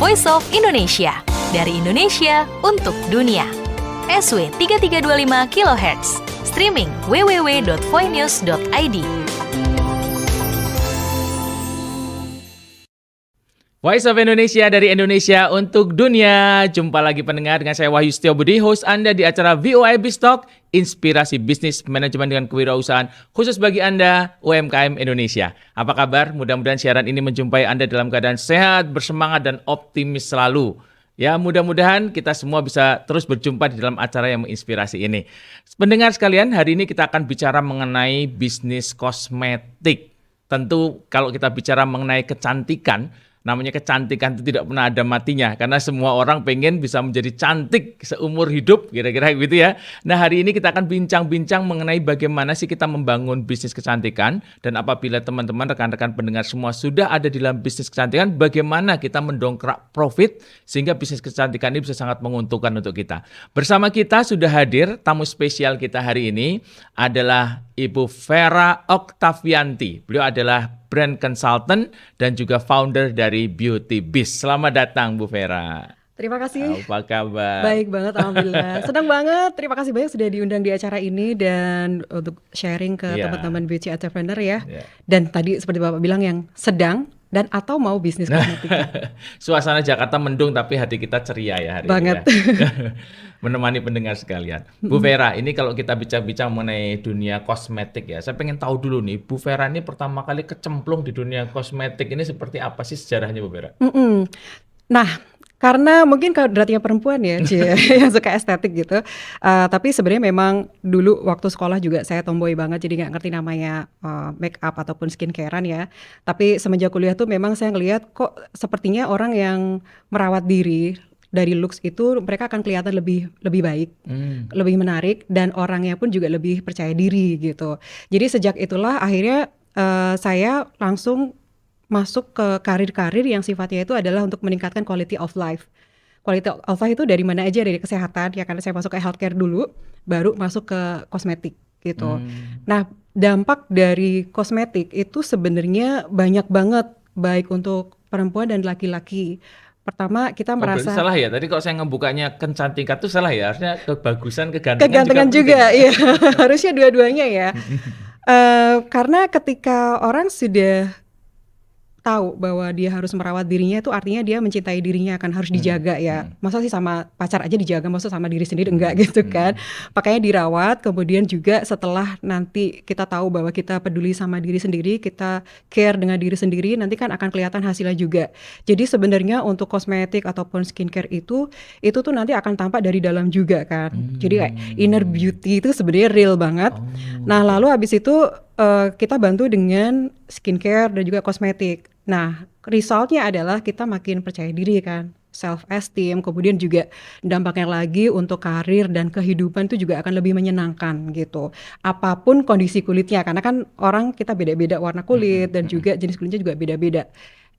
Voice of Indonesia. Dari Indonesia untuk dunia. SW 3325 kHz. Streaming www.voinews.id. Voice of Indonesia dari Indonesia untuk dunia. Jumpa lagi pendengar dengan saya Wahyu Setiobudi, host Anda di acara VOA Biztalk, inspirasi bisnis manajemen dengan kewirausahaan khusus bagi Anda UMKM Indonesia. Apa kabar? Mudah-mudahan siaran ini menjumpai Anda dalam keadaan sehat, bersemangat dan optimis selalu. Ya, mudah-mudahan kita semua bisa terus berjumpa di dalam acara yang menginspirasi ini. Pendengar sekalian, hari ini kita akan bicara mengenai bisnis kosmetik. Tentu kalau kita bicara mengenai kecantikan, namanya kecantikan itu tidak pernah ada matinya, karena semua orang pengen bisa menjadi cantik seumur hidup, kira-kira gitu ya. Nah, hari ini kita akan bincang-bincang mengenai bagaimana sih kita membangun bisnis kecantikan, dan apabila teman-teman, rekan-rekan pendengar semua sudah ada di dalam bisnis kecantikan, bagaimana kita mendongkrak profit sehingga bisnis kecantikan ini bisa sangat menguntungkan untuk kita. Bersama kita sudah hadir tamu spesial kita hari ini adalah Ibu Vera Oktavianti. Beliau adalah brand consultant dan juga founder dari Beauty Biz. Selamat datang Bu Vera. Terima kasih. Apa kabar? Baik banget, alhamdulillah. Senang banget. Terima kasih banyak sudah diundang di acara ini dan untuk sharing ke teman-teman beauty entrepreneur ya. Dan tadi seperti Bapak bilang yang sedang dan atau mau bisnis kosmetik. Suasana Jakarta mendung tapi hati kita ceria ya hari banget. ini ya. Menemani pendengar sekalian. Bu Vera, ini kalau kita bicara mengenai dunia kosmetik ya, saya pengen tahu dulu nih, Bu Vera ini pertama kali kecemplung di dunia kosmetik ini seperti apa sih sejarahnya Bu Vera? Nah, karena mungkin kodratnya perempuan ya, yang suka estetik gitu. Tapi sebenarnya memang dulu waktu sekolah juga saya tomboy banget, jadi nggak ngerti namanya make up ataupun skincarean ya. Tapi semenjak kuliah tuh memang saya ngelihat kok sepertinya orang yang merawat diri dari looks itu mereka akan kelihatan lebih baik, lebih menarik, dan orangnya pun juga lebih percaya diri gitu. Jadi sejak itulah akhirnya saya langsung masuk ke karir-karir yang sifatnya itu adalah untuk meningkatkan quality of life. Quality of life itu dari mana aja, dari kesehatan ya, karena saya masuk ke healthcare dulu, baru masuk ke kosmetik gitu. Nah, dampak dari kosmetik itu sebenarnya banyak banget, baik untuk perempuan dan laki-laki. Pertama kita merasa salah ya, tadi kalau saya ngebukanya kecantikan itu salah ya, harusnya kebagusan, kegantengan juga ya. Harusnya dua-duanya ya. Karena ketika orang sudah tahu bahwa dia harus merawat dirinya, itu artinya dia mencintai dirinya, kan harus dijaga ya. Masa sih sama pacar aja dijaga, masa sama diri sendiri enggak gitu kan. Makanya dirawat, kemudian juga setelah nanti kita tahu bahwa kita peduli sama diri sendiri, kita care dengan diri sendiri, nanti kan akan kelihatan hasilnya juga. Jadi sebenarnya untuk kosmetik ataupun skincare itu tuh nanti akan tampak dari dalam juga kan. Jadi kayak inner beauty itu sebenarnya real banget. Nah, lalu habis itu kita bantu dengan skincare dan juga kosmetik. Nah, resultnya adalah kita makin percaya diri kan, self esteem, kemudian juga dampaknya lagi untuk karir dan kehidupan itu juga akan lebih menyenangkan gitu. Apapun kondisi kulitnya, karena kan orang kita beda-beda warna kulit dan juga jenis kulitnya juga beda-beda.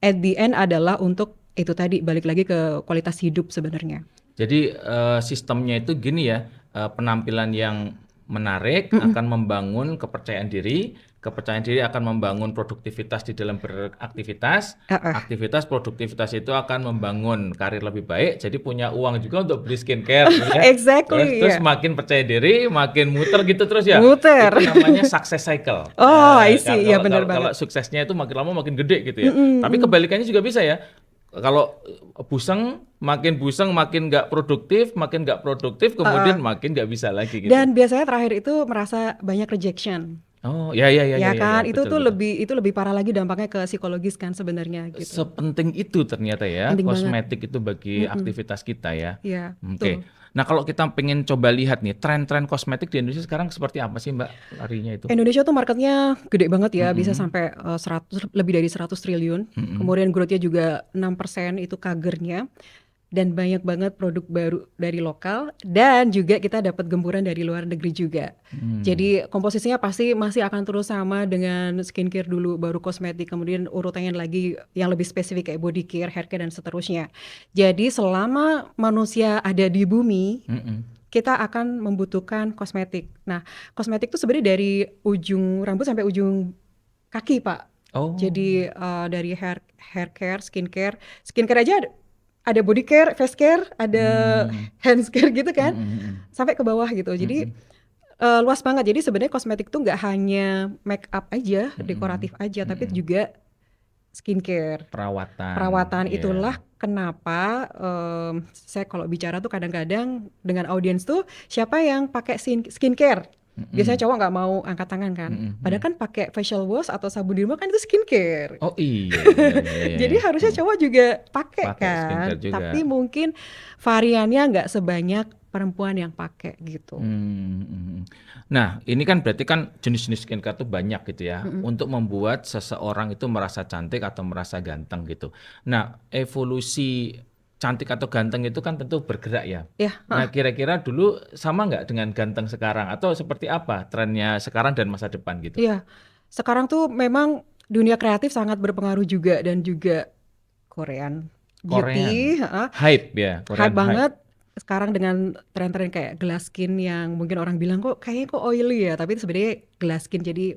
At the end adalah untuk itu tadi, balik lagi ke kualitas hidup sebenarnya. Jadi sistemnya itu gini ya, penampilan yang menarik akan membangun kepercayaan diri akan membangun produktivitas di dalam beraktivitas, produktivitas itu akan membangun karir lebih baik, jadi punya uang juga untuk beli skincare ya. Exactly. Terus makin percaya diri, makin muter gitu terus ya. Muter. Itu namanya success cycle. I see, ya benar banget. Kalau suksesnya itu makin lama makin gede gitu ya. Tapi kebalikannya juga bisa ya. Kalau makin buseng, makin nggak produktif, kemudian makin nggak bisa lagi gitu. Dan biasanya terakhir itu merasa banyak rejection. Oh, ya kan, ya, itu betul, tuh betul. lebih parah lagi dampaknya ke psikologis kan sebenarnya gitu. Sepenting itu ternyata ya, penting kosmetik banget. Itu bagi aktivitas kita ya. Iya, Oke. Nah, kalau kita pengen coba lihat nih tren-tren kosmetik di Indonesia sekarang seperti apa sih Mbak larinya itu? Indonesia tuh marketnya gede banget ya, bisa sampai lebih dari 100 triliun. Kemudian growth-nya juga 6% itu CAGR-nya. Dan banyak banget produk baru dari lokal, dan juga kita dapat gempuran dari luar negeri juga. Jadi komposisinya pasti masih akan terus sama dengan skincare dulu, baru kosmetik, kemudian urutannya lagi yang lebih spesifik kayak body care, hair care, dan seterusnya. Jadi selama manusia ada di bumi, kita akan membutuhkan kosmetik. Nah, kosmetik itu sebenarnya dari ujung rambut sampai ujung kaki, Pak. Jadi dari hair care, skincare aja ada body care, face care, ada Hmm. hand care gitu kan, Hmm. sampai ke bawah gitu. Jadi luas banget. Jadi sebenarnya kosmetik tuh nggak hanya make up aja, dekoratif aja, tapi juga skincare, perawatan. Iya. Itulah kenapa saya kalau bicara tuh kadang-kadang dengan audiens tuh siapa yang pakai skincare. Biasanya cowok nggak mau angkat tangan kan. Padahal kan pakai facial wash atau sabun di rumah kan itu skincare. Oh iya, iya. Jadi harusnya cowok juga pakai Pakai kan. skincare juga. Tapi mungkin variannya nggak sebanyak perempuan yang pakai gitu. Nah, ini kan berarti kan jenis-jenis skincare tuh banyak gitu ya, untuk membuat seseorang itu merasa cantik atau merasa ganteng gitu. Nah, evolusi cantik atau ganteng itu kan tentu bergerak ya. Ya, Nah, kira-kira dulu sama nggak dengan ganteng sekarang atau seperti apa trennya sekarang dan masa depan gitu? iya. Sekarang tuh memang dunia kreatif sangat berpengaruh juga dan juga Korean beauty, Korean hype ya, hype Korean hype. banget sekarang dengan tren-tren kayak glass skin yang mungkin orang bilang kok kayaknya kok oily ya, tapi itu sebenarnya glass skin, jadi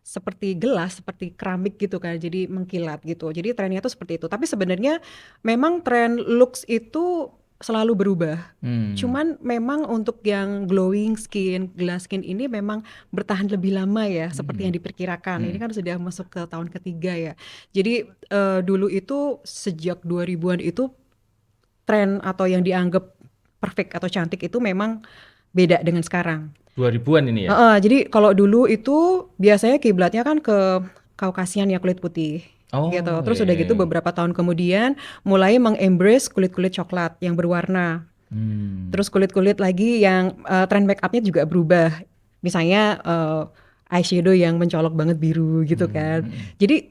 seperti gelas, seperti keramik gitu kan, jadi mengkilat gitu. Jadi trennya tuh seperti itu. Tapi sebenarnya memang tren looks itu selalu berubah. Cuman memang untuk yang glowing skin, glass skin ini memang bertahan lebih lama ya, seperti yang diperkirakan. Ini kan sudah masuk ke tahun ketiga ya. Jadi dulu itu sejak 2000-an itu tren atau yang dianggap perfect atau cantik itu memang beda dengan sekarang. 2000-an ini ya. Jadi kalau dulu itu biasanya kiblatnya kan ke Kaukasian ya, kulit putih. Oh, Gitu. Terus udah iya. gitu beberapa tahun kemudian mulai mengembrace kulit-kulit coklat yang berwarna. Terus kulit-kulit lagi yang tren make upnya juga berubah. Misalnya eyeshadow yang mencolok banget biru gitu kan. Jadi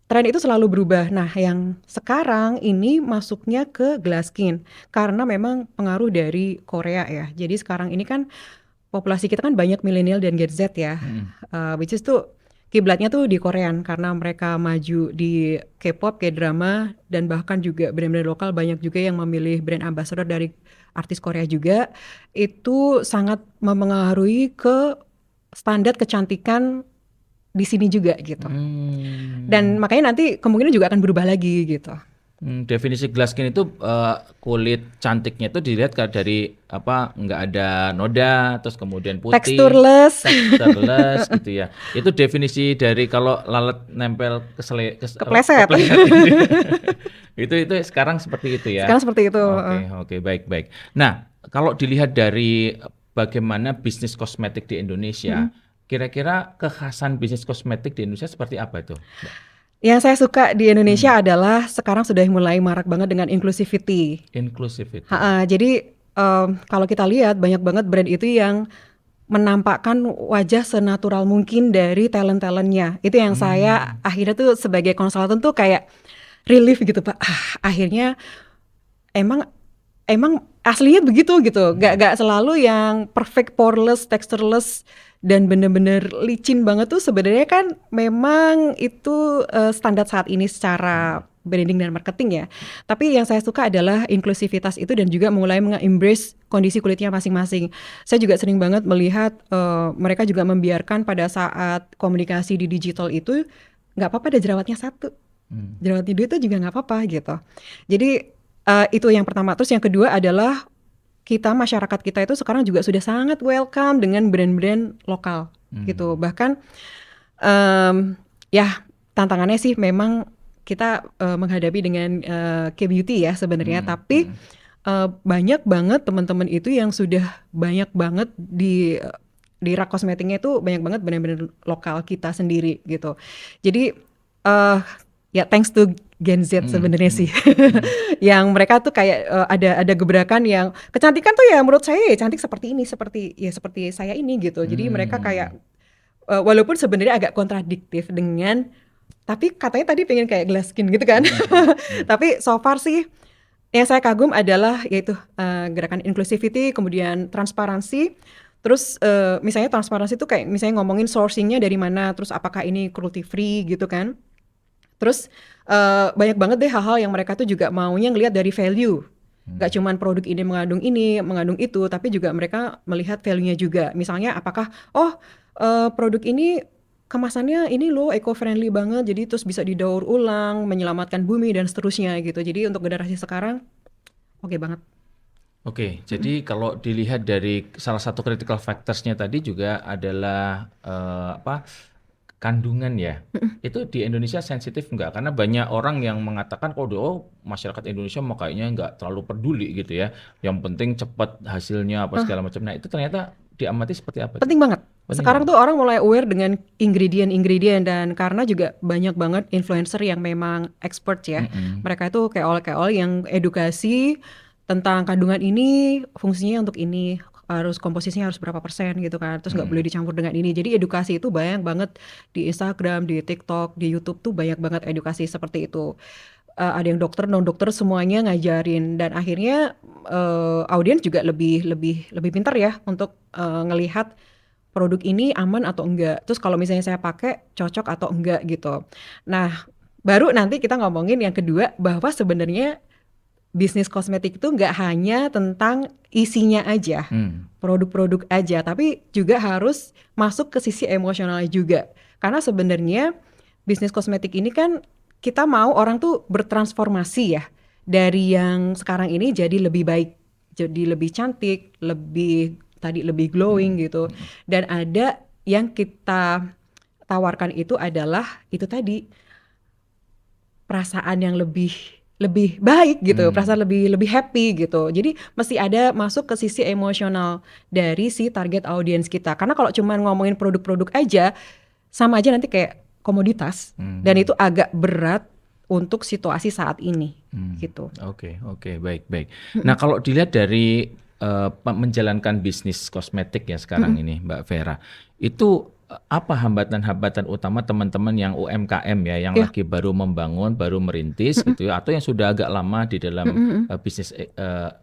tren itu selalu berubah. Nah, yang sekarang ini masuknya ke glass skin karena memang pengaruh dari Korea ya. Jadi sekarang ini kan populasi kita kan banyak milenial dan Gen Z ya. Which is tuh kiblatnya tuh di Korean karena mereka maju di K-pop, K-drama, dan bahkan juga brand-brand lokal banyak juga yang memilih brand ambassador dari artis Korea juga. Itu sangat mempengaruhi ke standar kecantikan di sini juga gitu. Dan makanya nanti kemungkinan juga akan berubah lagi gitu. Definisi glass skin itu kulit cantiknya itu dilihat dari apa, nggak ada noda, terus kemudian putih, Textureless. gitu ya. Itu definisi dari kalau lalat nempel Kepleset. itu sekarang seperti itu ya. Sekarang seperti itu. Oke, baik. Nah, kalau dilihat dari bagaimana bisnis kosmetik di Indonesia, kira-kira kekhasan bisnis kosmetik di Indonesia seperti apa itu? Yang saya suka di Indonesia adalah sekarang sudah mulai marak banget dengan inclusivity. Inclusivity. Jadi kalau kita lihat banyak banget brand itu yang menampakkan wajah senatural mungkin dari talent-talentnya. Itu yang saya akhirnya tuh sebagai konsultan tuh kayak relief gitu Pak. Akhirnya emang aslinya begitu gitu. Gak selalu yang perfect poreless, textureless dan bener-bener licin banget tuh sebenarnya kan memang itu standar saat ini secara branding dan marketing ya. Tapi yang saya suka adalah inklusivitas itu dan juga mulai embrace kondisi kulitnya masing-masing. Saya juga sering banget melihat mereka juga membiarkan pada saat komunikasi di digital itu nggak apa-apa ada jerawatnya satu. Jerawatnya dua itu juga nggak apa-apa gitu. Jadi itu yang pertama. Terus yang kedua adalah masyarakat kita itu sekarang juga sudah sangat welcome dengan brand-brand lokal gitu. Bahkan ya tantangannya sih memang kita menghadapi dengan K-beauty ya sebenarnya. Tapi banyak banget teman-teman itu yang sudah banyak banget di rak kosmetiknya itu banyak banget brand-brand lokal kita sendiri gitu. Jadi ya thanks to Gen Z sebenarnya sih. Yang mereka tuh kayak ada gebrakan yang kecantikan tuh ya menurut saya ya cantik seperti ini, seperti saya ini gitu. Jadi mereka kayak walaupun sebenarnya agak kontradiktif dengan tapi katanya tadi pengen kayak glass skin gitu kan. Tapi so far sih yang saya kagum adalah yaitu gerakan inclusivity, kemudian transparansi. Terus misalnya transparansi itu kayak misalnya ngomongin sourcingnya dari mana, terus apakah ini cruelty free gitu kan. Terus banyak banget deh hal-hal yang mereka tuh juga maunya ngelihat dari value. Gak cuman produk ini, mengandung itu, tapi juga mereka melihat value-nya juga. Misalnya apakah produk ini kemasannya ini loh eco-friendly banget, jadi terus bisa didaur ulang, menyelamatkan bumi dan seterusnya gitu. Jadi untuk generasi sekarang oke banget. Oke, jadi kalau dilihat dari salah satu critical factors-nya tadi juga adalah kandungan ya. Itu di Indonesia sensitif nggak? Karena banyak orang yang mengatakan masyarakat Indonesia mau kayaknya nggak terlalu peduli gitu ya. Yang penting cepat hasilnya apa segala macam. Nah itu ternyata diamati seperti apa? Penting banget. Penting Sekarang banget. tuh orang mulai aware dengan ingredient dan karena juga banyak banget influencer yang memang expert ya. Mereka itu kayak yang edukasi tentang kandungan ini, fungsinya untuk ini, harus komposisinya harus berapa persen gitu kan. Terus nggak boleh dicampur dengan ini. Jadi edukasi itu banyak banget di Instagram, di TikTok, di YouTube tuh banyak banget edukasi seperti itu. Ada yang dokter, non dokter semuanya ngajarin dan akhirnya audiens juga lebih pintar ya untuk ngelihat produk ini aman atau enggak. Terus kalau misalnya saya pakai cocok atau enggak gitu. Nah, baru nanti kita ngomongin yang kedua bahwa sebenarnya bisnis kosmetik itu nggak hanya tentang isinya aja, produk-produk aja, tapi juga harus masuk ke sisi emosionalnya juga. Karena sebenarnya bisnis kosmetik ini kan kita mau orang tuh bertransformasi ya, dari yang sekarang ini jadi lebih baik, jadi lebih cantik, lebih glowing gitu. Dan ada yang kita tawarkan itu adalah itu tadi perasaan yang lebih baik gitu, perasaan lebih happy gitu. Jadi mesti ada masuk ke sisi emosional dari si target audiens kita. Karena kalau cuma ngomongin produk-produk aja, sama aja nanti kayak komoditas. Dan itu agak berat untuk situasi saat ini gitu. Oke, baik. Nah kalau dilihat dari menjalankan bisnis kosmetik ya sekarang ini Mbak Vera, itu apa hambatan-hambatan utama teman-teman yang UMKM ya, yang lagi baru membangun, baru merintis gitu ya, atau yang sudah agak lama di dalam bisnis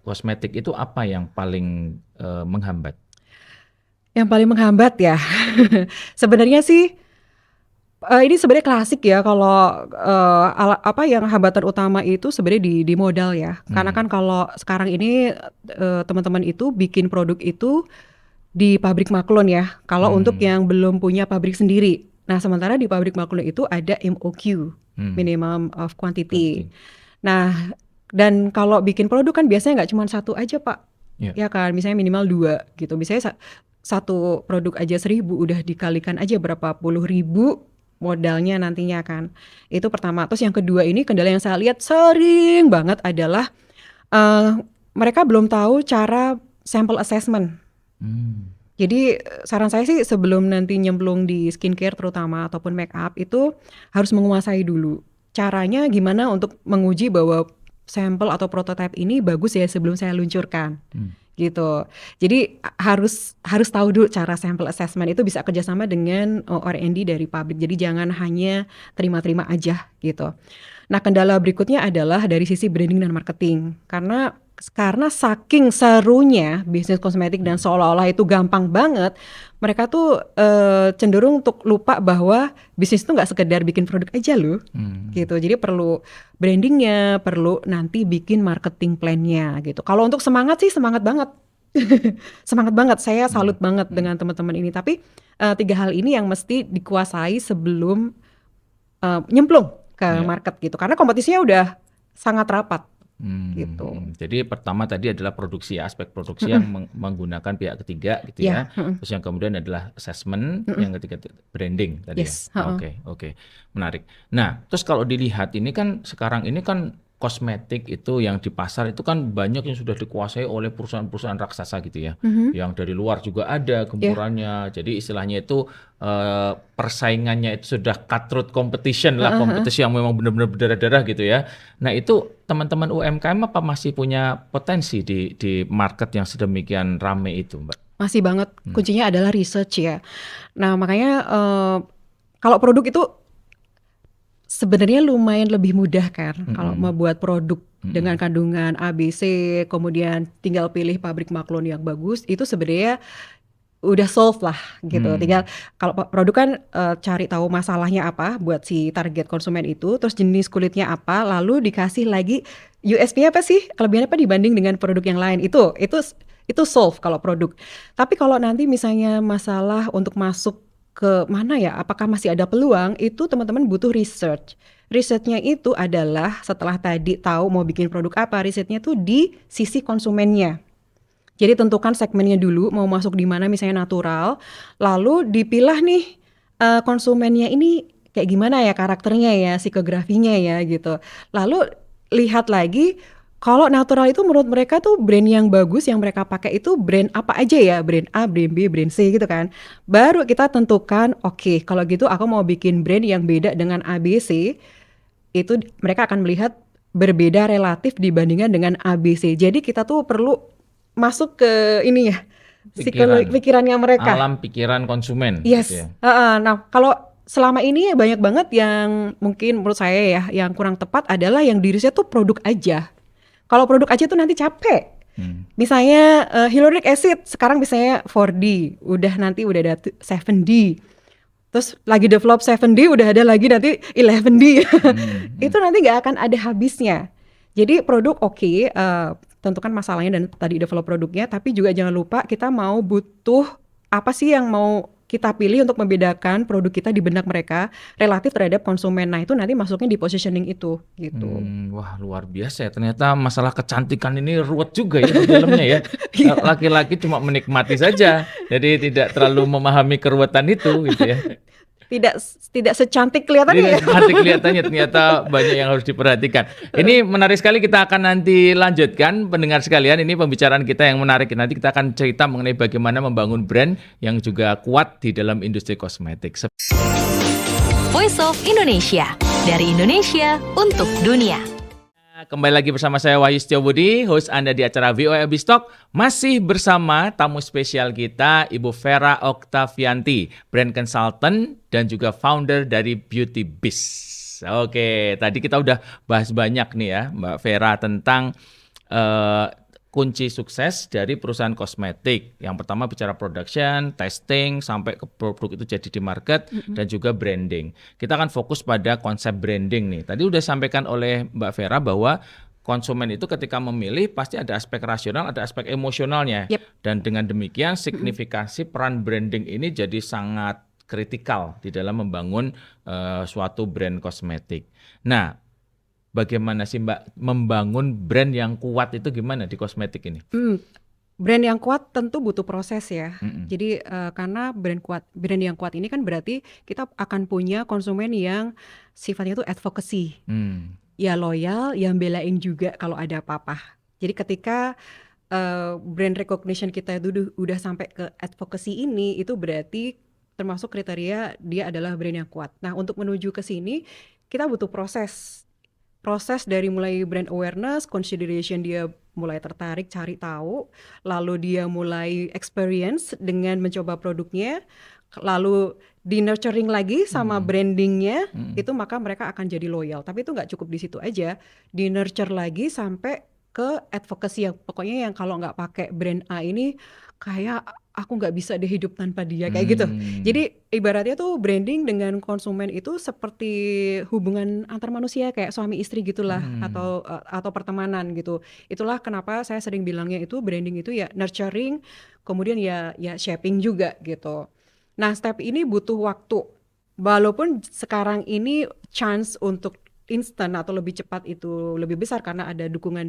kosmetik, itu apa yang paling menghambat? Yang paling menghambat ya, sebenarnya sih ini sebenarnya klasik ya kalau yang hambatan utama itu sebenarnya di modal ya. Karena kan kalau sekarang ini teman-teman itu bikin produk itu di pabrik maklun ya. Kalau untuk yang belum punya pabrik sendiri. Nah, sementara di pabrik maklun itu ada MOQ, minimum of quantity. Nah, dan kalau bikin produk kan biasanya nggak cuma satu aja Pak. Ya kan, misalnya minimal 2 gitu. Misalnya satu produk aja 1.000 udah dikalikan aja berapa puluh ribu modalnya nantinya kan. Itu pertama. Terus yang kedua ini kendala yang saya lihat sering banget adalah mereka belum tahu cara sample assessment. Jadi saran saya sih sebelum nanti nyemplung di skincare terutama ataupun make up itu harus menguasai dulu caranya gimana untuk menguji bahwa sampel atau prototipe ini bagus ya sebelum saya luncurkan gitu. Jadi harus tahu dulu cara sample assessment. Itu bisa kerjasama dengan R&D dari pabrik. Jadi jangan hanya terima-terima aja gitu. Nah, kendala berikutnya adalah dari sisi branding dan marketing. Karena saking serunya bisnis kosmetik dan seolah-olah itu gampang banget, mereka tuh cenderung untuk lupa bahwa bisnis itu nggak sekedar bikin produk aja loh, gitu. Jadi perlu brandingnya, perlu nanti bikin marketing plan-nya gitu. Kalau untuk semangat sih semangat banget, semangat banget. Saya salut banget dengan teman-teman ini. Tapi 3 hal ini yang mesti dikuasai sebelum nyemplung ke market gitu. Karena kompetisinya udah sangat rapat. Gitu. Jadi pertama tadi adalah produksi, aspek produksi yang menggunakan pihak ketiga gitu ya. Terus yang kemudian adalah assessment, yang ketiga branding tadi ya. Oke. Menarik. Nah, terus kalau dilihat ini kan sekarang ini kan kosmetik itu yang di pasar itu kan banyak yang sudah dikuasai oleh perusahaan-perusahaan raksasa gitu ya. Yang dari luar juga ada gempurannya. Jadi istilahnya itu persaingannya itu sudah cutthroat competition lah, kompetisi yang memang benar-benar berdarah-darah gitu ya. Nah, itu teman-teman UMKM apa masih punya potensi di market yang sedemikian rame itu, Mbak? Masih banget. Kuncinya adalah research ya. Nah, makanya kalau produk itu sebenarnya lumayan lebih mudah kan kalau membuat produk dengan kandungan ABC, kemudian tinggal pilih pabrik maklun yang bagus, itu sebenarnya udah solve lah gitu. Tinggal kalau produk kan cari tahu masalahnya apa buat si target konsumen itu, terus jenis kulitnya apa, lalu dikasih lagi USP-nya apa sih, kelebihannya apa dibanding dengan produk yang lain. Itu solve kalau produk. Tapi kalau nanti misalnya masalah untuk masuk ke mana ya, apakah masih ada peluang, itu teman-teman butuh research Risetnya itu adalah setelah tadi tahu mau bikin produk apa, risetnya tuh di sisi konsumennya. Jadi tentukan segmennya dulu, mau masuk di mana misalnya natural, lalu dipilah nih konsumennya ini kayak gimana ya karakternya ya, psikografinya ya gitu. Lalu lihat lagi kalau natural itu menurut mereka tuh brand yang bagus yang mereka pakai itu brand apa aja ya, brand A, brand B, brand C gitu kan. Baru kita tentukan, oke, kalau gitu aku mau bikin brand yang beda dengan A, B, C. Itu mereka akan melihat berbeda relatif dibandingkan dengan ABC. Jadi kita tuh perlu masuk ke ini ya, pikirannya mereka. Alam pikiran konsumen. Yes. Gitu ya. Nah, kalau selama ini banyak banget yang mungkin menurut saya ya, yang kurang tepat adalah yang dirinya tuh produk aja. Kalau produk aja tuh nanti capek. Misalnya hyaluronic acid sekarang misalnya 4D, udah ada 7D. Terus lagi develop 7D, udah ada lagi nanti 11D. Itu nanti nggak akan ada habisnya. Jadi produk oke, tentukan masalahnya dan tadi develop produknya, tapi juga jangan lupa kita butuh apa sih yang mau kita pilih untuk membedakan produk kita di benak mereka relatif terhadap konsumen. Nah itu nanti masuknya di positioning itu gitu. Wah luar biasa ya, ternyata masalah kecantikan ini ruwet juga ya di dalamnya ya. Laki-laki cuma menikmati saja, jadi tidak terlalu memahami keruwetan itu gitu ya. Tidak secantik kelihatannya. Tidak secantik kelihatannya, ternyata banyak yang harus diperhatikan. Ini menarik sekali, kita akan nanti lanjutkan pendengar sekalian. Ini pembicaraan kita yang menarik. Nanti kita akan cerita mengenai bagaimana membangun brand yang juga kuat di dalam industri kosmetik. Voice of Indonesia, dari Indonesia untuk dunia. Kembali lagi bersama saya Wahyu Setiobudi, host Anda di acara VOA Bistalk. Masih bersama tamu spesial kita, Ibu Vera Oktavianti, brand consultant dan juga founder dari Beauty Biz. Oke, tadi kita udah bahas banyak nih ya, Mbak Vera, tentang kunci sukses dari perusahaan kosmetik. Yang pertama bicara production, testing, sampai ke produk itu jadi di market, dan juga branding. Kita akan fokus pada konsep branding nih. Tadi udah sampaikan oleh Mbak Vera bahwa konsumen itu ketika memilih pasti ada aspek rasional, ada aspek emosionalnya. Dan dengan demikian signifikansi peran branding ini jadi sangat kritikal di dalam membangun suatu brand kosmetik. Nah, bagaimana sih Mbak membangun brand yang kuat itu gimana di kosmetik ini? Brand yang kuat tentu butuh proses ya. Jadi karena brand yang kuat ini kan berarti kita akan punya konsumen yang sifatnya itu advocacy. Ya loyal, yang belain juga kalau ada apa-apa. Jadi ketika brand recognition kita itu udah sampai ke advocacy ini, itu berarti termasuk kriteria dia adalah brand yang kuat. Nah, untuk menuju ke sini kita butuh proses dari mulai brand awareness, consideration, dia mulai tertarik cari tahu, lalu dia mulai experience dengan mencoba produknya, lalu di nurturing lagi sama brandingnya, itu maka mereka akan jadi loyal. Tapi itu nggak cukup di situ aja, di nurture lagi sampai ke advocacy, yang pokoknya yang kalau nggak pakai brand A ini kayak aku nggak bisa deh hidup tanpa dia, kayak gitu. Jadi ibaratnya tuh branding dengan konsumen itu seperti hubungan antar manusia, kayak suami istri gitulah, atau pertemanan gitu. Itulah kenapa saya sering bilangnya itu branding itu ya nurturing, kemudian ya shaping juga gitu. Nah, step ini butuh waktu. Walaupun sekarang ini chance untuk instan atau lebih cepat itu lebih besar karena ada dukungan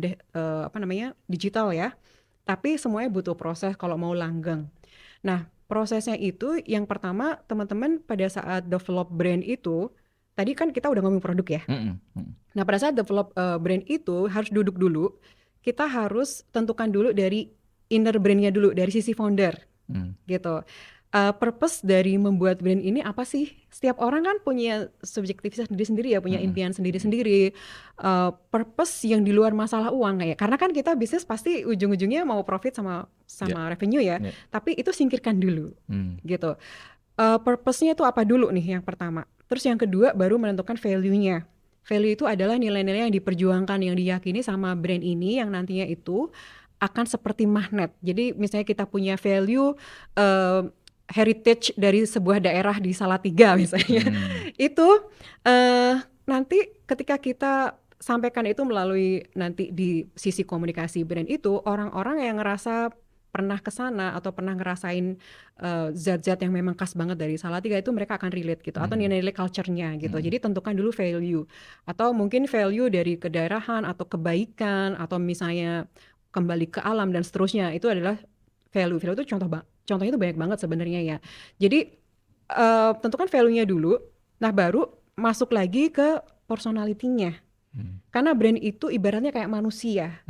digital ya. Tapi semuanya butuh proses kalau mau langgeng. Nah, prosesnya itu yang pertama teman-teman pada saat develop brand itu, tadi kan kita udah ngomong produk ya. Nah, pada saat develop brand itu harus duduk dulu. Kita harus tentukan dulu dari inner brandnya dulu, dari sisi founder gitu. Purpose dari membuat brand ini apa sih? Setiap orang kan punya subjektivitas sendiri-sendiri ya, punya impian sendiri-sendiri. Purpose yang di luar masalah uang ya. Karena kan kita bisnis pasti ujung-ujungnya mau profit sama revenue ya. Tapi itu singkirkan dulu gitu. Purpose-nya itu apa dulu nih yang pertama. Terus yang kedua baru menentukan value-nya. Value itu adalah nilai-nilai yang diperjuangkan, yang diyakini sama brand ini, yang nantinya itu akan seperti magnet. Jadi misalnya kita punya value heritage dari sebuah daerah di Salatiga misalnya, itu nanti ketika kita sampaikan itu melalui nanti di sisi komunikasi brand itu, orang-orang yang ngerasa pernah ke sana atau pernah ngerasain zat-zat yang memang khas banget dari Salatiga itu mereka akan relate gitu, atau nilai-nilai culture-nya gitu. Jadi tentukan dulu value, atau mungkin value dari kedaerahan atau kebaikan atau misalnya kembali ke alam dan seterusnya. Itu adalah value. Value itu contohnya itu banyak banget sebenarnya ya. Jadi tentukan value-nya dulu, nah baru masuk lagi ke personality-nya. Karena brand itu ibaratnya kayak manusia.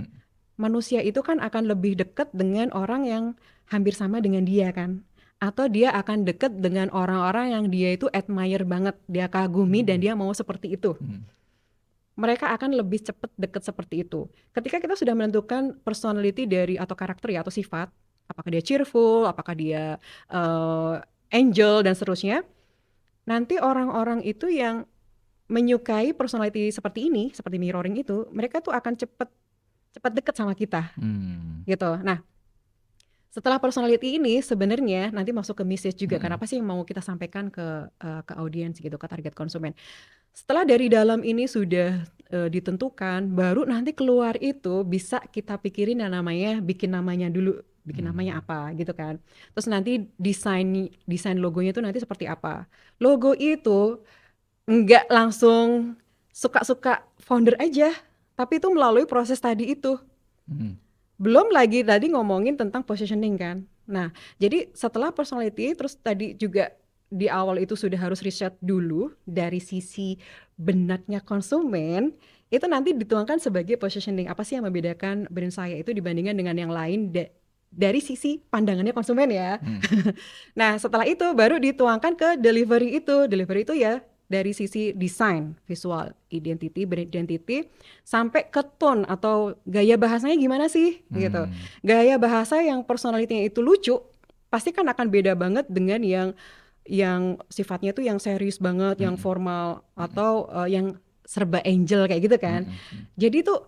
Manusia itu kan akan lebih dekat dengan orang yang hampir sama dengan dia kan, atau dia akan dekat dengan orang-orang yang dia itu admire banget, dia kagumi dan dia mau seperti itu. Mereka akan lebih cepat dekat seperti itu. Ketika kita sudah menentukan personality dari atau karakter ya atau sifat, apakah dia cheerful, apakah dia angel dan seterusnya, nanti orang-orang itu yang menyukai personality seperti ini, seperti mirroring itu, mereka tuh akan cepat dekat sama kita, gitu. Nah, setelah personality ini sebenarnya nanti masuk ke message juga. Kenapa sih yang mau kita sampaikan ke audiens gitu, ke target konsumen. Setelah dari dalam ini sudah ditentukan, baru nanti keluar itu bisa kita pikirin yang namanya bikin namanya dulu, bikin namanya apa gitu kan. Terus nanti desain logonya itu nanti seperti apa. Logo itu nggak langsung suka-suka founder aja, tapi itu melalui proses tadi itu. Belum lagi tadi ngomongin tentang positioning kan. Nah, jadi setelah personality, terus tadi juga di awal itu sudah harus riset dulu dari sisi benaknya konsumen, itu nanti dituangkan sebagai positioning. Apa sih yang membedakan brand saya itu dibandingkan dengan yang lain dari sisi pandangannya konsumen ya. Nah, setelah itu baru dituangkan ke delivery itu. Delivery itu ya dari sisi desain, visual, identity, brand identity, sampai ke tone atau gaya bahasanya gimana sih gitu. Gaya bahasa yang personality-nya itu lucu, pasti kan akan beda banget dengan yang sifatnya tuh yang serius banget, yang formal, atau yang serba angel kayak gitu kan. Jadi tuh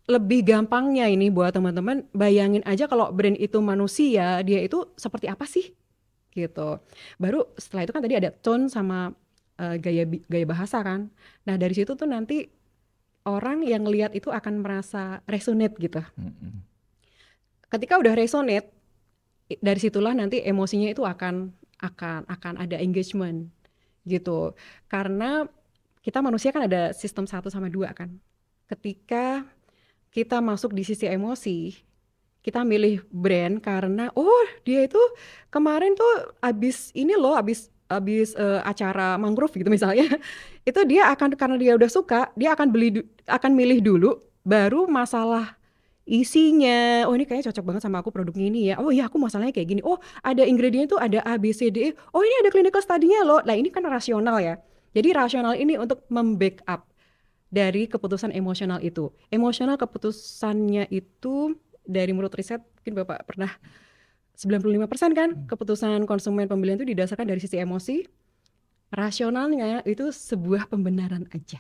lebih gampangnya ini buat teman-teman, bayangin aja kalau brand itu manusia, dia itu seperti apa sih gitu. Baru setelah itu kan tadi ada tone sama gaya bahasa kan. Nah dari situ tuh nanti orang yang lihat itu akan merasa resonate gitu. Ketika udah resonate, dari situlah nanti emosinya itu akan ada engagement gitu. Karena kita manusia kan ada sistem 1 sama 2 kan. Ketika kita masuk di sisi emosi, kita milih brand karena dia itu kemarin tuh abis acara mangrove gitu misalnya, itu dia akan, karena dia udah suka, dia akan milih dulu, baru masalah isinya, ini kayaknya cocok banget sama aku produknya ini ya, iya aku masalahnya kayak gini, ada ingredientnya tuh ada A, B, C, D, E, ini ada clinical study-nya loh. Nah ini kan rasional ya, jadi rasional ini untuk membackup dari keputusan emosional itu. Emosional keputusannya itu dari menurut riset, mungkin Bapak pernah 95% kan keputusan konsumen pembelian itu didasarkan dari sisi emosi. Rasionalnya itu sebuah pembenaran aja.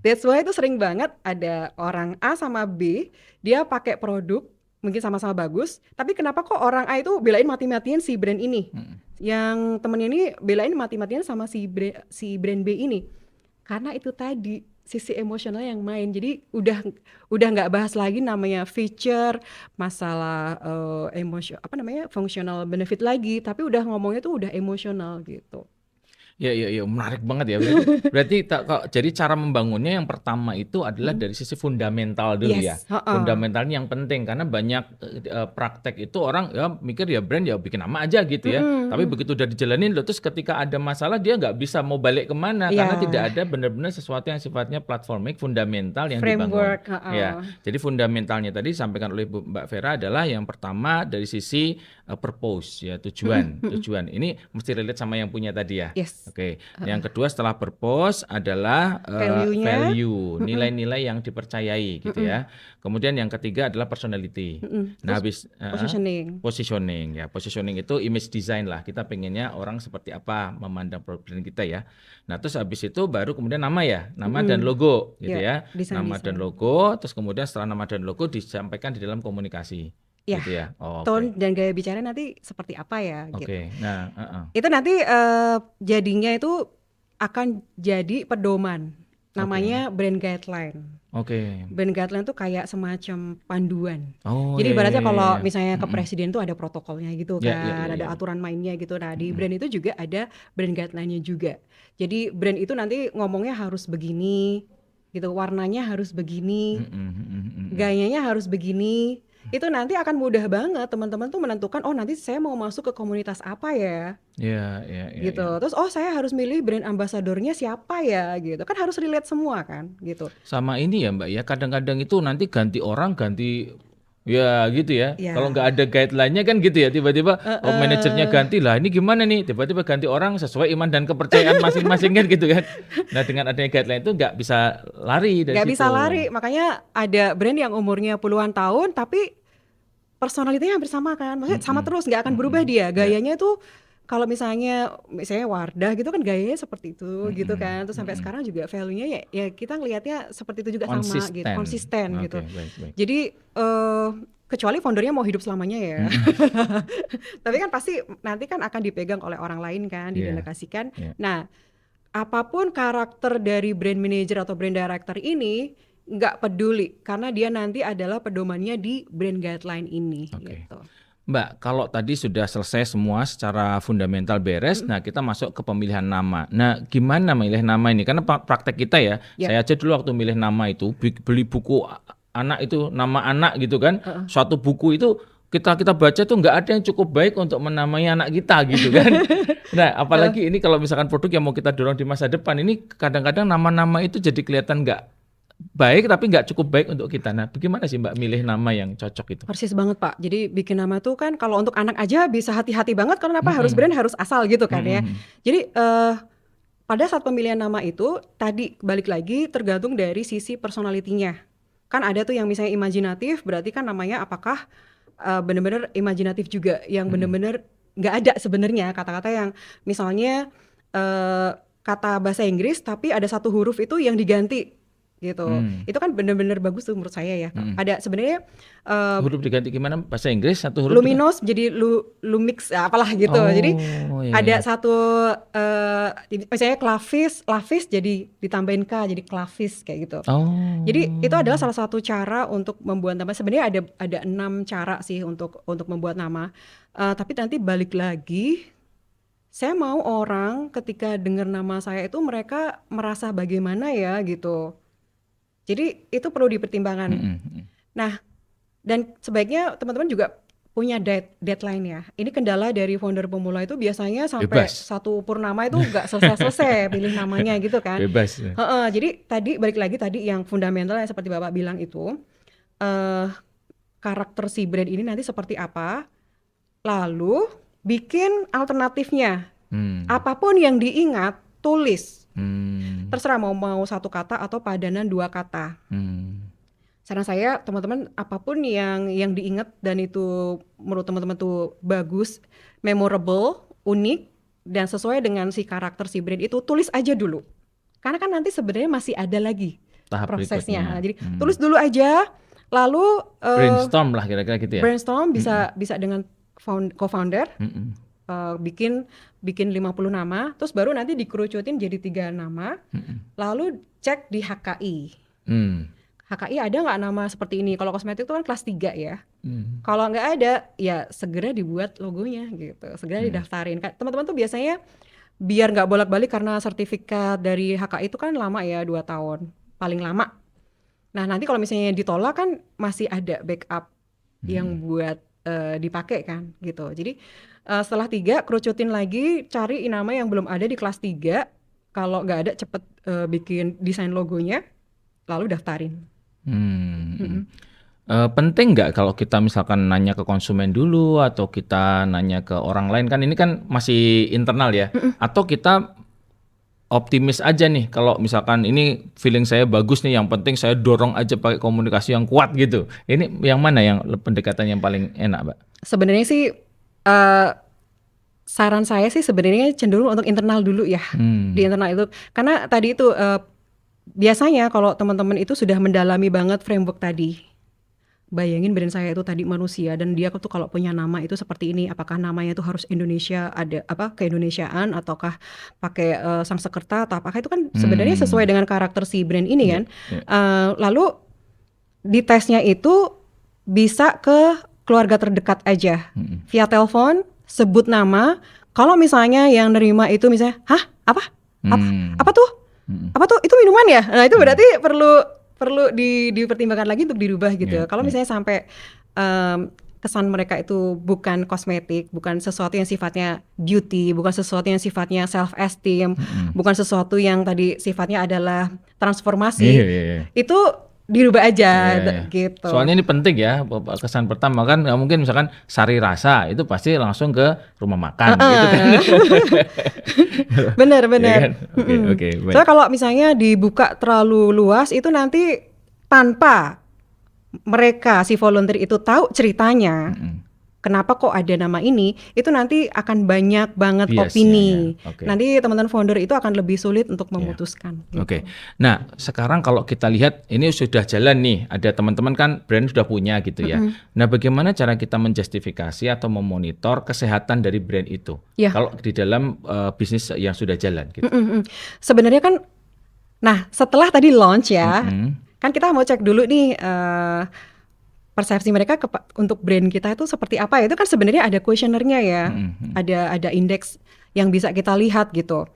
That's why itu sering banget ada orang A sama B, dia pakai produk mungkin sama-sama bagus, tapi kenapa kok orang A itu belain mati-matian si brand ini, yang temennya ini belain mati-matian sama si brand B ini. Karena itu tadi sisi emosional yang main. Jadi udah nggak bahas lagi namanya feature, masalah functional benefit lagi, tapi udah ngomongnya tuh udah emosional gitu. Ya, menarik banget ya. Berarti jadi cara membangunnya yang pertama itu adalah dari sisi fundamental dulu ya. Fundamentalnya yang penting, karena banyak praktek itu orang ya mikir ya brand ya bikin nama aja gitu ya. Tapi begitu udah dijalanin loh, terus ketika ada masalah dia nggak bisa mau balik kemana karena tidak ada benar-benar sesuatu yang sifatnya platformik, fundamental yang framework, dibangun. Ya, jadi fundamentalnya tadi disampaikan oleh Mbak Vera adalah yang pertama dari sisi purpose ya, tujuan. Ini mesti relate sama yang punya tadi ya. Oke. Yang kedua setelah purpose adalah value, nilai-nilai yang dipercayai gitu ya. Kemudian yang ketiga adalah personality. Nah, habis positioning ya. Positioning itu image design lah. Kita pengennya orang seperti apa memandang brand kita ya. Nah, terus habis itu baru kemudian nama ya, nama dan logo gitu ya. Nama dan logo, terus kemudian setelah nama dan logo disampaikan di dalam komunikasi. Gitu ya. Tone dan gaya bicara nanti seperti apa ya gitu. Nah, itu nanti jadinya itu akan jadi pedoman namanya brand guideline. Oke. Brand guideline tuh kayak semacam panduan. Oh, Jadi iya, ibaratnya iya, kalau iya. misalnya ke Mm-mm. presiden tuh ada protokolnya gitu Ya, ya, kan, ya, ada ya. aturan mainnya gitu. Nah, di Mm-mm. brand itu juga ada brand guideline-nya juga. Jadi brand itu nanti ngomongnya harus begini, gitu. Warnanya harus begini, Mm-mm, mm-mm, mm-mm. gayanya harus begini. Itu nanti akan mudah banget teman-teman tuh menentukan, oh nanti saya mau masuk ke komunitas apa ya, Ya, ya, ya, gitu. ya. Terus oh saya harus milih brand ambasadornya siapa ya, gitu. Kan harus relate semua kan, gitu. Sama ini ya Mbak ya, kadang-kadang itu nanti ganti orang, ganti ya gitu ya. Kalau nggak Ya, ada guideline-nya kan gitu ya, tiba-tiba oh manajernya eh ganti lah, ini gimana nih? Tiba-tiba ganti orang sesuai iman dan kepercayaan masing-masing kan gitu kan. Nah dengan adanya guideline itu nggak bisa lari dari nggak bisa situ. lari. Makanya ada brand yang umurnya puluhan tahun, tapi personalitinya hampir sama kan. Maksudnya sama Mm-mm, terus, nggak akan berubah mm-mm. dia. Ya, Gayanya tuh kalau misalnya Wardah gitu kan gayanya seperti itu gitu mm-mm, kan. Terus sampai mm-mm. sekarang juga value-nya ya kita ngelihatnya seperti itu juga sama gitu, Konsisten. konsisten gitu. Oke, baik, baik. Jadi kecuali foundernya mau hidup selamanya ya. Mm-mm. Tapi kan pasti nanti kan akan dipegang oleh orang lain kan, Iya, didelegasikan. iya. Nah, apapun karakter dari brand manager atau brand director ini nggak peduli karena dia nanti adalah pedomannya di brand guideline ini Oke. gitu. Mbak, kalau tadi sudah selesai semua secara fundamental beres, nah kita masuk ke pemilihan nama. Nah, gimana milih nama ini? Karena praktek kita ya, Ya. saya aja dulu waktu milih nama itu beli buku anak itu nama anak gitu kan, suatu buku itu kita baca tuh nggak ada yang cukup baik untuk menamai anak kita gitu kan. Nah, apalagi ini kalau misalkan produk yang mau kita dorong di masa depan ini kadang-kadang nama-nama itu jadi kelihatan nggak baik tapi nggak cukup baik untuk kita. Nah, bagaimana sih Mbak milih nama yang cocok itu? Persis banget Pak. Jadi bikin nama tuh kan kalau untuk anak aja bisa hati-hati banget karena apa harus Mm-mm. brand harus asal gitu kan ya. Mm-mm. Jadi pada saat pemilihan nama itu tadi balik lagi tergantung dari sisi personalitinya. Kan ada tuh yang misalnya imajinatif, berarti kan namanya apakah benar-benar imajinatif juga, yang benar-benar nggak ada sebenarnya kata-kata yang misalnya kata bahasa Inggris tapi ada satu huruf itu yang diganti gitu. Itu kan benar-benar bagus tuh menurut saya ya. Ada sebenarnya Huruf diganti gimana? Bahasa Inggris satu huruf diganti. luminos jadi lumix apalah gitu. Jadi Oh, iya, ada iya. satu misalnya clavis jadi ditambahin K jadi clavis kayak gitu. Oh. Jadi itu adalah salah satu cara untuk membuat nama. Sebenarnya ada 6 cara sih untuk membuat nama. Tapi nanti balik lagi, saya mau orang ketika dengar nama saya itu mereka merasa bagaimana ya gitu. Jadi itu perlu dipertimbangkan. Mm-mm. Nah, dan sebaiknya teman-teman juga punya deadline ya. Ini kendala dari founder pemula itu biasanya sampai Bebas. satu purnama itu nggak selesai-selesai pilih namanya gitu kan. Bebas. Jadi tadi balik lagi tadi yang fundamental yang seperti Bapak bilang itu karakter si brand ini nanti seperti apa, lalu bikin alternatifnya. Apapun yang diingat tulis. Terserah mau satu kata atau padanan 2 kata. Saran saya teman-teman apapun yang diingat dan itu menurut teman-teman tuh bagus, memorable, unik dan sesuai dengan si karakter si brand itu tulis aja dulu. Karena kan nanti sebenarnya masih ada lagi Tahap prosesnya. berikutnya. Jadi tulis dulu aja, lalu Brainstorm lah kira-kira gitu ya. brainstorm bisa dengan co-founder. Mm-mm. Bikin 50 nama, terus baru nanti dikerucutin jadi 3 nama, lalu cek di HKI. HKI ada nggak nama seperti ini? Kalau kosmetik itu kan kelas 3 ya. Kalau nggak ada, ya segera dibuat logonya gitu, segera didaftarin. Teman-teman tuh biasanya biar nggak bolak-balik karena sertifikat dari HKI itu kan lama ya 2 tahun, paling lama. Nah nanti kalau misalnya ditolak kan masih ada backup yang buat dipakai kan gitu. Jadi setelah 3 kerucutin lagi, cari nama yang belum ada di kelas 3. Kalau nggak ada cepet bikin desain logonya, lalu daftarin. Penting nggak kalau kita misalkan nanya ke konsumen dulu atau kita nanya ke orang lain, kan ini kan masih internal ya, atau kita optimis aja nih kalau misalkan ini feeling saya bagus nih, yang penting saya dorong aja pakai komunikasi yang kuat gitu. Ini yang mana yang pendekatan yang paling enak, Mbak? Sebenarnya sih saran saya sih sebenarnya cenderung untuk internal dulu ya. Di internal itu karena tadi itu biasanya kalau teman-teman itu sudah mendalami banget framework tadi, bayangin brand saya itu tadi manusia dan dia tuh kalau punya nama itu seperti ini, apakah namanya itu harus Indonesia, ada apa keindonesiaan ataukah pakai Sanskerta atau apakah itu kan sebenarnya sesuai dengan karakter si brand ini kan. Lalu di tesnya itu bisa ke keluarga terdekat aja via telepon, sebut nama. Kalau misalnya yang nerima itu misalnya, hah apa apa tuh apa tuh itu minuman ya, nah itu berarti perlu dipertimbangkan lagi untuk dirubah gitu. Kalau misalnya sampai kesan mereka itu bukan kosmetik, bukan sesuatu yang sifatnya beauty, bukan sesuatu yang sifatnya self esteem, bukan sesuatu yang tadi sifatnya adalah transformasi, itu dirubah aja gitu. Soalnya ini penting ya, kesan pertama kan nggak mungkin misalkan Sari Rasa itu pasti langsung ke rumah makan gitu kan. Benar. Ya kan? Oke, baik. Soalnya kalau misalnya dibuka terlalu luas itu nanti tanpa mereka si volunteer itu tahu ceritanya, kenapa kok ada nama ini, itu nanti akan banyak banget opini. Nanti teman-teman founder itu akan lebih sulit untuk memutuskan. Gitu. Nah sekarang kalau kita lihat ini sudah jalan nih, ada teman-teman kan brand sudah punya gitu ya. Nah bagaimana cara kita menjustifikasi atau memonitor kesehatan dari brand itu? Kalau di dalam bisnis yang sudah jalan gitu. Sebenarnya kan, nah setelah tadi launch ya, kan kita mau cek dulu nih persepsi mereka untuk brand kita itu seperti apa ya. Itu kan sebenarnya ada kuesionernya ya, ada indeks yang bisa kita lihat gitu.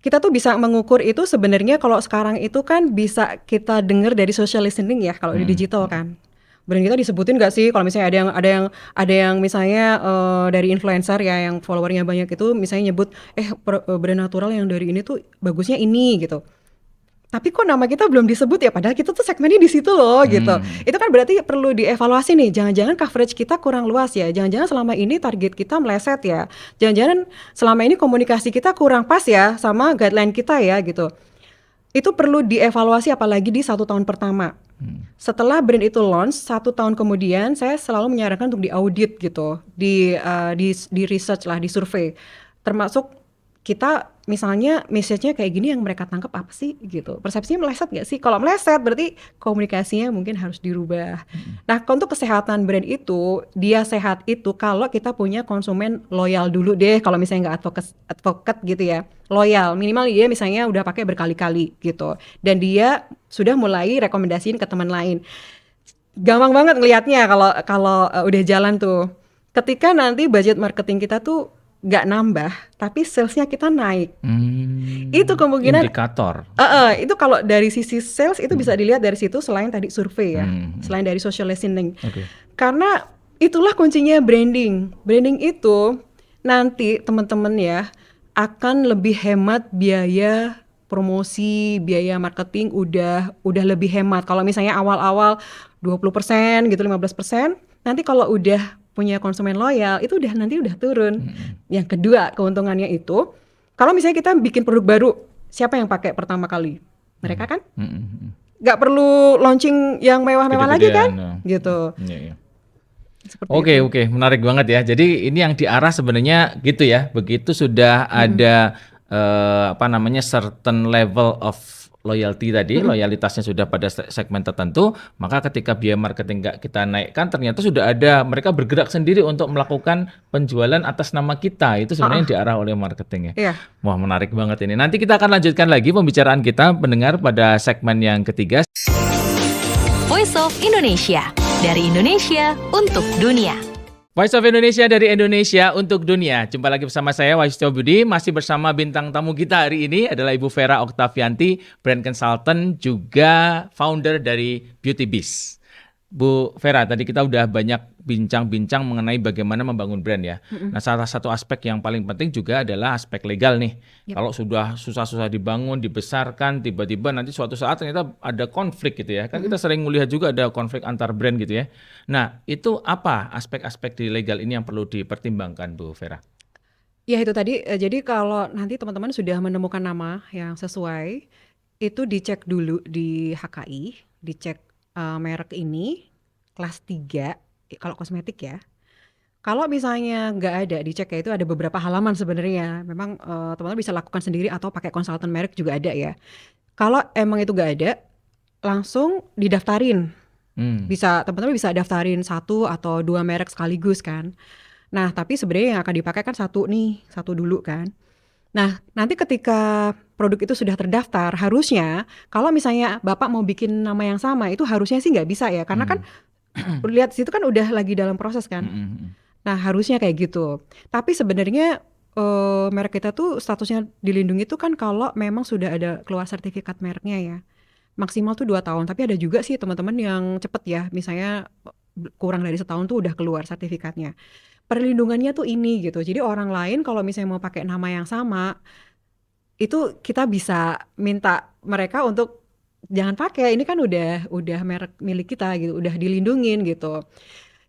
Kita tuh bisa mengukur itu sebenarnya kalau sekarang itu kan bisa kita dengar dari social listening ya kalau di digital kan. Brand kita disebutin nggak sih kalau misalnya ada yang misalnya dari influencer ya yang followernya banyak itu misalnya nyebut brand natural yang dari ini tuh bagusnya ini gitu. Tapi kok nama kita belum disebut ya, padahal kita tuh segmennya di situ loh gitu. Itu kan berarti perlu dievaluasi nih, jangan-jangan coverage kita kurang luas ya, jangan-jangan selama ini target kita meleset ya, jangan-jangan selama ini komunikasi kita kurang pas ya sama guideline kita ya gitu. Itu perlu dievaluasi apalagi di 1 tahun pertama. Setelah brand itu launch, 1 tahun kemudian saya selalu menyarankan untuk diaudit gitu, di research lah, di survei. Termasuk kita misalnya message-nya kayak gini yang mereka tangkap apa sih gitu. Persepsinya meleset gak sih? Kalau meleset berarti komunikasinya mungkin harus dirubah. Nah untuk kesehatan brand itu, dia sehat itu kalau kita punya konsumen loyal dulu deh. Kalau misalnya gak advocate gitu ya, loyal. Minimal dia misalnya udah pakai berkali-kali gitu. Dan dia sudah mulai rekomendasiin ke teman lain. Gampang banget ngelihatnya kalau udah jalan tuh. Ketika nanti budget marketing kita tuh nggak nambah, tapi salesnya kita naik. Itu kemungkinan indikator. Itu kalau dari sisi sales itu bisa dilihat dari situ selain tadi survei ya, selain dari social listening. Karena itulah kuncinya branding. Branding itu nanti teman-teman ya akan lebih hemat biaya promosi, biaya marketing udah lebih hemat. Kalau misalnya awal-awal 20% gitu, 15%, nanti kalau udah punya konsumen loyal itu nanti udah turun. Yang kedua keuntungannya itu kalau misalnya kita bikin produk baru, siapa yang pakai pertama kali? Mereka kan? Nggak perlu launching yang mewah-mewah lagi kan? Gitu. Oke, menarik banget ya. Jadi ini yang diarah sebenarnya gitu ya. Begitu sudah ada certain level of loyalty tadi, loyalitasnya sudah pada segmen tertentu, maka ketika biaya marketing nggak kita naikkan, ternyata sudah ada mereka bergerak sendiri untuk melakukan penjualan atas nama kita. Itu sebenarnya yang diarah oleh marketing ya. Wah menarik banget ini. Nanti kita akan lanjutkan lagi pembicaraan kita pendengar pada segmen yang ketiga. Voice of Indonesia, dari Indonesia untuk dunia. Voice of Indonesia dari Indonesia untuk dunia. Jumpa lagi bersama saya Wahyu Setiobudi, masih bersama bintang tamu kita hari ini adalah Ibu Vera Oktavianti, brand consultant juga founder dari Beauty Biz. Bu Vera, tadi kita udah banyak bincang-bincang mengenai bagaimana membangun brand ya. Nah, salah satu aspek yang paling penting juga adalah aspek legal nih. Kalau sudah susah-susah dibangun, dibesarkan, tiba-tiba nanti suatu saat ternyata ada konflik gitu ya. Kan kita sering melihat juga ada konflik antar brand gitu ya. Nah, itu apa aspek-aspek di legal ini yang perlu dipertimbangkan, Bu Vera? Ya itu tadi, jadi kalau nanti teman-teman sudah menemukan nama yang sesuai, itu dicek dulu di HKI, dicek merek ini kelas 3 kalau kosmetik ya. Kalau misalnya nggak ada dicek ya, itu ada beberapa halaman sebenarnya. Memang teman-teman bisa lakukan sendiri atau pakai konsultan merek juga ada ya. Kalau emang itu nggak ada, langsung didaftarin Bisa teman-teman bisa daftarin 1 atau 2 merek sekaligus kan. Nah, tapi sebenarnya yang akan dipakai kan satu dulu kan. Nah, nanti ketika produk itu sudah terdaftar, harusnya kalau misalnya Bapak mau bikin nama yang sama, itu harusnya sih nggak bisa ya, karena kan lihat situ kan udah lagi dalam proses kan. Nah, harusnya kayak gitu. Tapi sebenarnya merek kita tuh statusnya dilindungi tuh kan kalau memang sudah ada keluar sertifikat mereknya ya. Maksimal tuh 2 tahun, tapi ada juga sih teman-teman yang cepet ya, misalnya kurang dari setahun tuh udah keluar sertifikatnya. Perlindungannya tuh ini gitu. Jadi orang lain kalau misalnya mau pakai nama yang sama, itu kita bisa minta mereka untuk jangan pakai. Ini kan udah merek milik kita gitu, udah dilindungin gitu.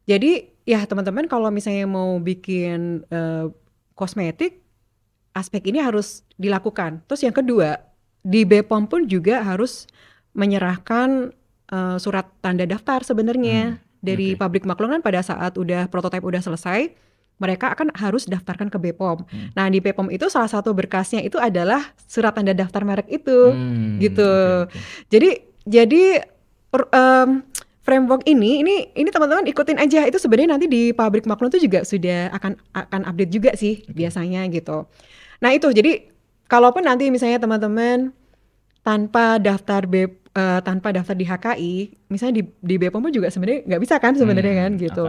Jadi ya teman-teman kalau misalnya mau bikin kosmetik, aspek ini harus dilakukan. Terus yang kedua, di BPOM pun juga harus menyerahkan surat tanda daftar sebenarnya. Dari pabrik maklum kan pada saat udah prototipe udah selesai, mereka akan harus daftarkan ke BPOM. Nah di BPOM itu salah satu berkasnya itu adalah surat tanda daftar merek itu, gitu. Jadi framework ini teman-teman ikutin aja. Itu sebenarnya nanti di pabrik maklum itu juga sudah akan update juga sih biasanya gitu. Nah itu jadi kalaupun nanti misalnya teman-teman tanpa daftar di HKI, misalnya di BPOM pun juga sebenarnya nggak bisa kan sebenarnya kan gitu.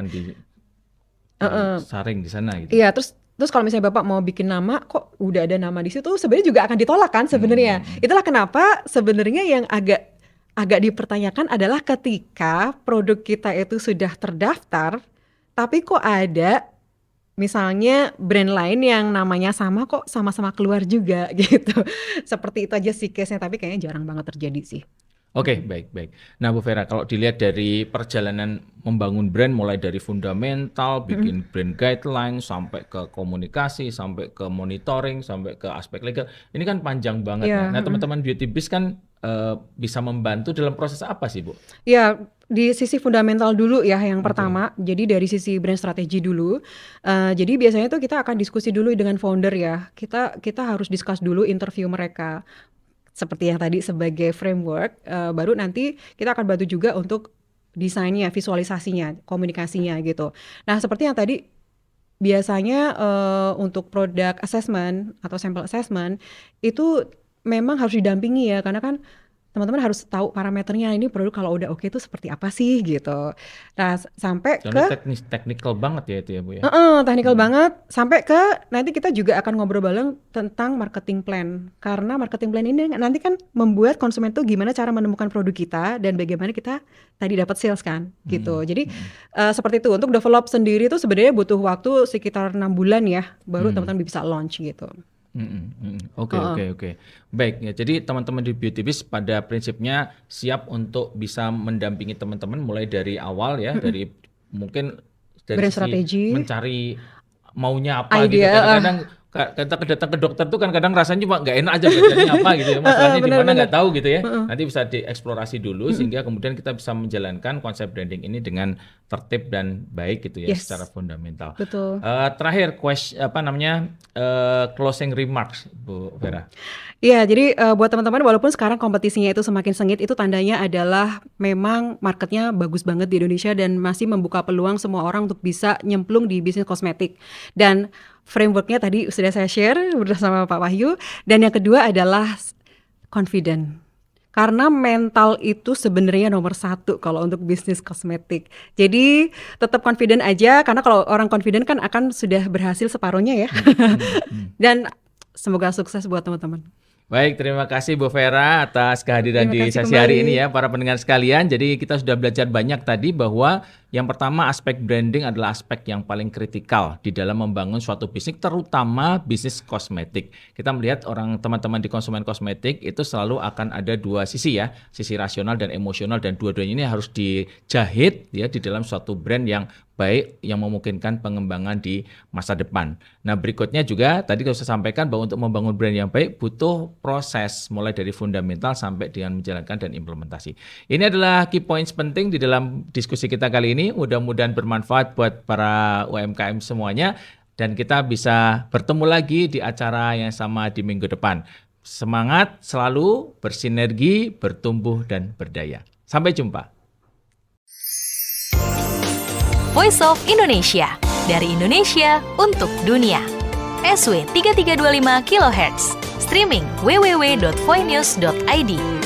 Akan disaring di sana gitu. Iya, terus kalau misalnya Bapak mau bikin nama, kok udah ada nama di situ, sebenarnya juga akan ditolak kan sebenarnya. Itulah kenapa sebenarnya yang agak dipertanyakan adalah ketika produk kita itu sudah terdaftar, tapi kok ada misalnya brand lain yang namanya sama kok sama-sama keluar juga gitu. Seperti itu aja sih case-nya, tapi kayaknya jarang banget terjadi sih. Oke, baik. Nah, Bu Vera, kalau dilihat dari perjalanan membangun brand mulai dari fundamental, bikin brand guideline, sampai ke komunikasi, sampai ke monitoring, sampai ke aspek legal, ini kan panjang banget ya. Nah, teman-teman Beauty Biz kan bisa membantu dalam proses apa sih, Bu? Ya, di sisi fundamental dulu ya yang pertama. Jadi dari sisi brand strategi dulu. Jadi biasanya tuh kita akan diskusi dulu dengan founder ya. Kita harus discuss dulu, interview mereka. Seperti yang tadi sebagai framework, baru nanti kita akan bantu juga untuk desainnya, visualisasinya, komunikasinya gitu. Nah seperti yang tadi biasanya untuk product assessment atau sample assessment itu memang harus didampingi ya, karena kan teman-teman harus tahu parameternya ini produk kalau udah oke itu seperti apa sih gitu. Nah sampai Soalnya ke technical banget ya itu ya, Bu ya. technical banget, sampai ke nanti kita juga akan ngobrol bareng tentang marketing plan. Karena marketing plan ini nanti kan membuat konsumen tuh gimana cara menemukan produk kita dan bagaimana kita tadi dapat sales kan gitu. Jadi seperti itu, untuk develop sendiri tuh sebenarnya butuh waktu sekitar 6 bulan ya, baru teman-teman bisa launch gitu. Oke. Baik ya, jadi teman-teman di Beauty Biz pada prinsipnya siap untuk bisa mendampingi teman-teman mulai dari awal ya, dari mungkin dari Brand sisi strategi, mencari maunya apa gitu. idea, Kadang-kadang kita datang ke dokter tuh kan kadang rasanya cuma nggak enak aja badannya apa gitu ya, masalahnya di mana nggak tahu gitu ya. Nanti bisa dieksplorasi dulu sehingga kemudian kita bisa menjalankan konsep branding ini dengan tertib dan baik gitu ya, Yes. secara fundamental. Betul. Terakhir closing remarks, Bu Vera. Iya, jadi buat teman-teman walaupun sekarang kompetisinya itu semakin sengit, itu tandanya adalah memang marketnya bagus banget di Indonesia dan masih membuka peluang semua orang untuk bisa nyemplung di bisnis kosmetik. Dan frameworknya tadi sudah saya share bersama Pak Wahyu. Dan yang kedua adalah confident. Karena mental itu sebenarnya nomor 1 kalau untuk bisnis kosmetik. Jadi tetap confident aja, karena kalau orang confident kan akan sudah berhasil separuhnya ya. Dan semoga sukses buat teman-teman. Baik, terima kasih Bu Vera atas kehadiran di sesi hari ini ya, para pendengar sekalian. Jadi kita sudah belajar banyak tadi bahwa yang pertama aspek branding adalah aspek yang paling kritikal di dalam membangun suatu bisnis, terutama bisnis kosmetik. Kita melihat teman-teman di konsumen kosmetik itu selalu akan ada dua sisi ya, sisi rasional dan emosional, dan dua-duanya ini harus dijahit ya di dalam suatu brand yang baik yang memungkinkan pengembangan di masa depan. Nah berikutnya juga tadi saya sampaikan bahwa untuk membangun brand yang baik butuh proses mulai dari fundamental sampai dengan menjalankan dan implementasi. Ini adalah key points penting di dalam diskusi kita kali ini. Mudah-mudahan bermanfaat buat para UMKM semuanya dan kita bisa bertemu lagi di acara yang sama di minggu depan. Semangat selalu, bersinergi, bertumbuh dan berdaya. Sampai jumpa. Voice of Indonesia. Dari Indonesia untuk dunia. SW 3325 kHz. Streaming www.voinews.id.